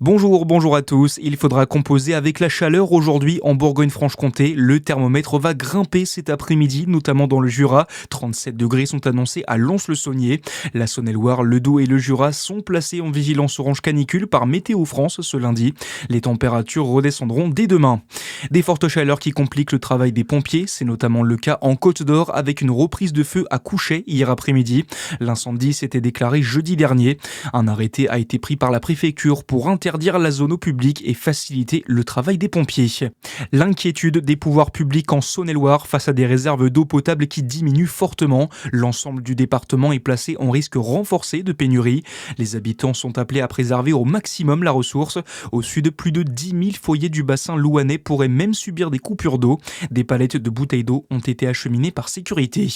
Bonjour à tous. Il faudra composer avec la chaleur aujourd'hui en Bourgogne-Franche-Comté. Le thermomètre va grimper cet après-midi, notamment dans le Jura. 37 degrés sont annoncés à Lons-le-Saunier. La Saône-et-Loire, le Doubs et le Jura sont placés en vigilance orange canicule par Météo France ce lundi. Les températures redescendront dès demain. Des fortes chaleurs qui compliquent le travail des pompiers. C'est notamment le cas en Côte d'Or avec une reprise de feu à Couchet hier après-midi. L'incendie s'était déclaré jeudi dernier. Un arrêté a été pris par la préfecture pour interdire la zone au public et faciliter le travail des pompiers. L'inquiétude des pouvoirs publics en Saône-et-Loire face à des réserves d'eau potable qui diminuent fortement. L'ensemble du département est placé en risque renforcé de pénurie. Les habitants sont appelés à préserver au maximum la ressource. Au sud, plus de 10 000 foyers du bassin louhanais pourraient même subir des coupures d'eau. Des palettes de bouteilles d'eau ont été acheminées par sécurité.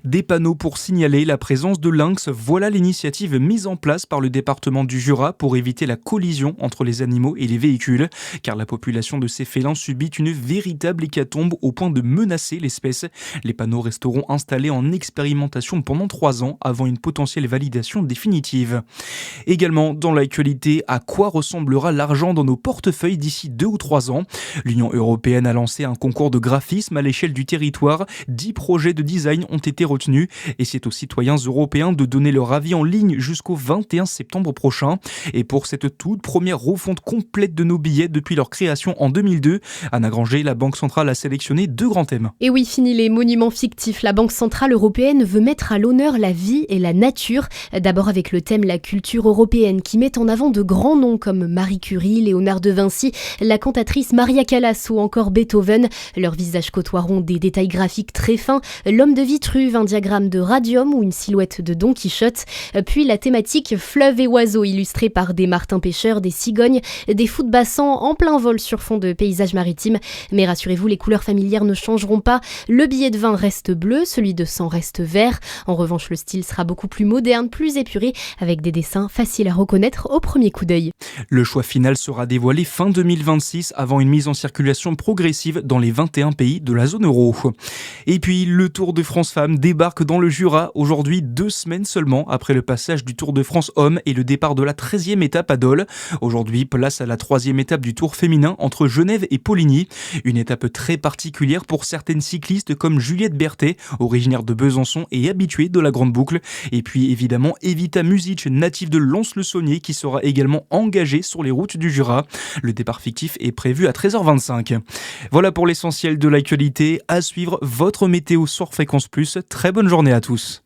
Des panneaux pour signaler la présence de lynx, voilà l'initiative mise en place par le département du Jura pour éviter la collision entre les animaux et les véhicules, car la population de ces félins subit une véritable hécatombe au point de menacer l'espèce. Les panneaux resteront installés en expérimentation pendant 3 ans avant une potentielle validation définitive. Également dans l'actualité, à quoi ressemblera l'argent dans nos portefeuilles d'ici 2 ou 3 ans? L'Union européenne a lancé un concours de graphisme à l'échelle du territoire. 10 projets de design ont été retenus et c'est aux citoyens européens de donner leur avis en ligne jusqu'au 21 septembre prochain. Et pour cette toute première refonte complète de nos billets depuis leur création en 2002, Anna Granger, la Banque centrale a sélectionné 2 grands thèmes. Et oui, fini les monuments fictifs. La Banque centrale européenne veut mettre à l'honneur la vie et la nature. D'abord avec le thème La culture européenne qui met en avant de grands noms comme Marie Curie, Léonard de Vinci, la cantatrice Maria Callas ou encore Beethoven. Leurs visages côtoieront des détails graphiques très fins, l'homme de Vitruve, un diagramme de radium ou une silhouette de Don Quichotte. Puis la thématique fleuves et oiseaux illustrée par des martins pêcheurs, des cigognes, des fous de bassin en plein vol sur fond de paysages maritimes. Mais rassurez-vous, les couleurs familières ne changeront pas. Le billet de vin reste bleu, celui de sang reste vert. En revanche, le style sera beaucoup plus moderne, plus épuré, avec des dessins faciles à reconnaître au premier coup d'œil. Le choix final sera dévoilé fin 2026 avant une mise en circulation progressive dans les 21 pays de la zone euro. Et puis, le Tour de France Femmes débarque dans le Jura aujourd'hui 2 semaines seulement après le passage du Tour de France Hommes et le départ de la 13e étape à Dole. Aujourd'hui, place à la 3e étape du Tour féminin entre Genève et Poligny. Une étape très particulière pour certaines cyclistes comme Juliette Berthet, originaire de Besançon et habituée de la Grande Boucle. Et puis évidemment Evita Music, native de Lons-le-Saunier, qui sera également engagée sur les routes du Jura. Le départ fictif est prévu à 13h25. Voilà pour l'essentiel de l'actualité. À suivre votre météo sur Fréquence Plus. Très bonne journée à tous.